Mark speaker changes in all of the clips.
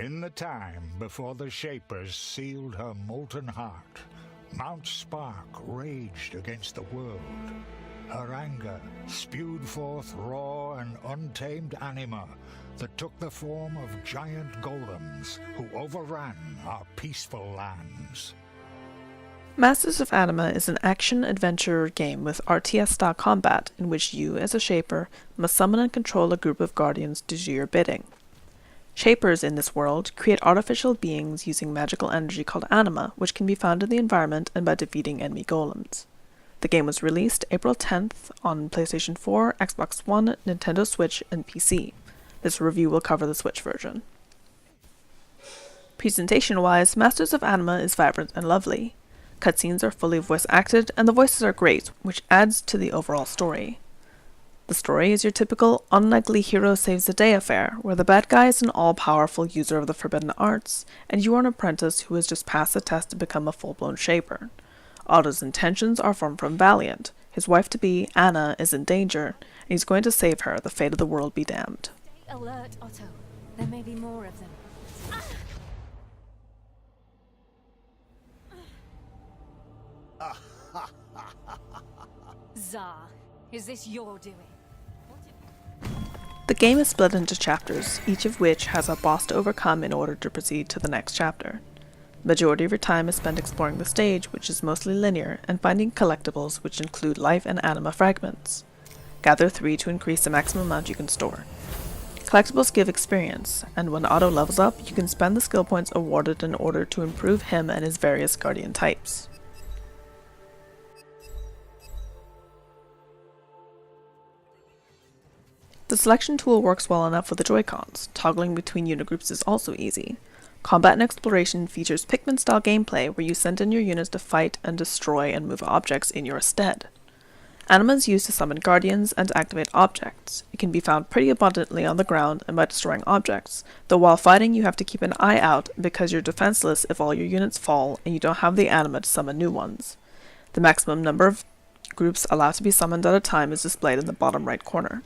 Speaker 1: In the time before the Shapers sealed her molten heart, Mount Spark raged against the world. Her anger spewed forth raw and untamed Anima that took the form of giant golems who overran our peaceful lands.
Speaker 2: Masters of Anima is an action-adventure game with RTS-style combat in which you, as a Shaper, must summon and control a group of guardians to do your bidding. Shapers in this world create artificial beings using magical energy called Anima, which can be found in the environment and by defeating enemy golems. The game was released April 10th on PlayStation 4, Xbox One, Nintendo Switch, and PC. This review will cover the Switch version. Presentation-wise, Masters of Anima is vibrant and lovely. Cutscenes are fully voice-acted, and the voices are great, which adds to the overall story. The story is your typical unlikely hero saves the day affair, where the bad guy is an all-powerful user of the forbidden arts, and you are an apprentice who has just passed the test to become a full-blown Shaper. Otto's intentions are far from valiant. His wife-to-be, Anna, is in danger, and he's going to save her, the fate of the world be damned.
Speaker 3: Stay alert, Otto. There may be more of them. Tsar, is this your doing?
Speaker 2: The game is split into chapters, each of which has a boss to overcome in order to proceed to the next chapter. The majority of your time is spent exploring the stage, which is mostly linear, and finding collectibles, which include life and anima fragments. Gather 3 to increase the maximum amount you can store. Collectibles give experience, and when Otto levels up, you can spend the skill points awarded in order to improve him and his various guardian types. The selection tool works well enough with the Joy-Cons. Toggling between unit groups is also easy. Combat and Exploration features Pikmin-style gameplay where you send in your units to fight and destroy and move objects in your stead. Anima is used to summon guardians and to activate objects. It can be found pretty abundantly on the ground and by destroying objects, though while fighting you have to keep an eye out because you're defenseless if all your units fall and you don't have the Anima to summon new ones. The maximum number of groups allowed to be summoned at a time is displayed in the bottom right corner.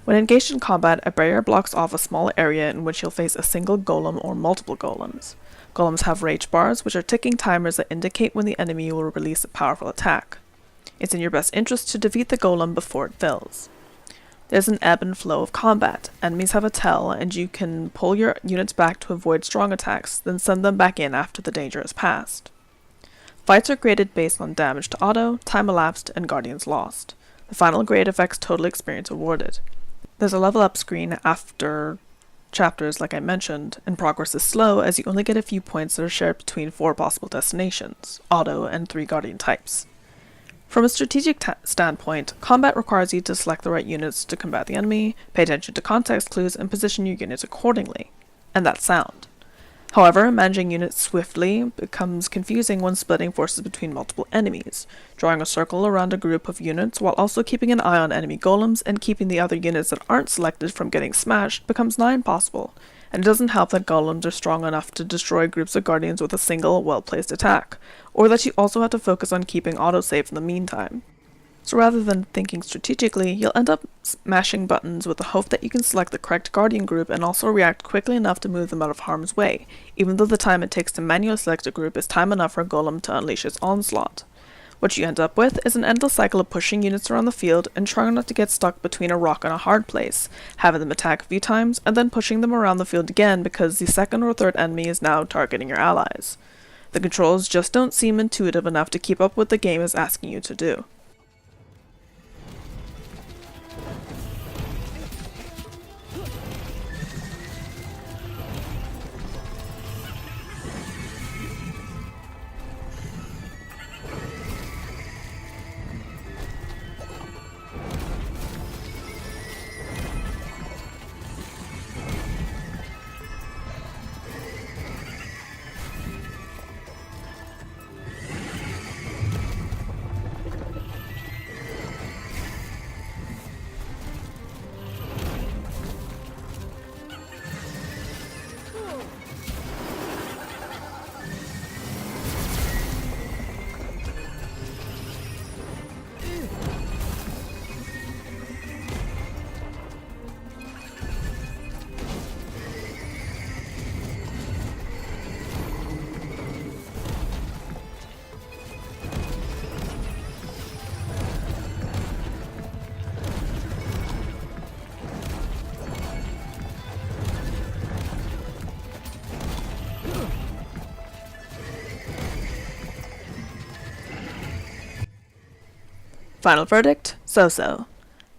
Speaker 2: When engaged in combat, a barrier blocks off a small area in which you'll face a single golem or multiple golems. Golems have rage bars, which are ticking timers that indicate when the enemy will release a powerful attack. It's in your best interest to defeat the golem before it fills. There's an ebb and flow of combat. Enemies have a tell, and you can pull your units back to avoid strong attacks, then send them back in after the danger has passed. Fights are graded based on damage to Otto, time elapsed, and guardians lost. The final grade affects total experience awarded. There's a level up screen after chapters, like I mentioned, and progress is slow as you only get a few points that are shared between 4 possible destinations, Otto and 3 guardian types. From a strategic standpoint, combat requires you to select the right units to combat the enemy, pay attention to context clues, and position your units accordingly. And that's sound. However, managing units swiftly becomes confusing when splitting forces between multiple enemies, drawing a circle around a group of units while also keeping an eye on enemy golems and keeping the other units that aren't selected from getting smashed becomes nigh impossible, and it doesn't help that golems are strong enough to destroy groups of guardians with a single, well-placed attack, or that you also have to focus on keeping Otto safe in the meantime. So rather than thinking strategically, you'll end up smashing buttons with the hope that you can select the correct guardian group and also react quickly enough to move them out of harm's way, even though the time it takes to manually select a group is time enough for a golem to unleash its onslaught. What you end up with is an endless cycle of pushing units around the field and trying not to get stuck between a rock and a hard place, having them attack a few times, and then pushing them around the field again because the second or third enemy is now targeting your allies. The controls just don't seem intuitive enough to keep up with what the game is asking you to do. Final verdict, so-so.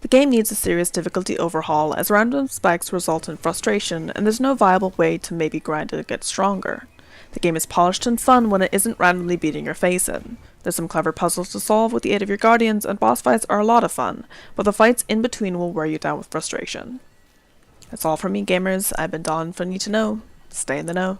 Speaker 2: The game needs a serious difficulty overhaul as random spikes result in frustration and there's no viable way to maybe grind it to get stronger. The game is polished and fun when it isn't randomly beating your face in. There's some clever puzzles to solve with the aid of your guardians and boss fights are a lot of fun, but the fights in between will wear you down with frustration. That's all from me gamers, I've been Dawn for Need to Know. Stay in the know.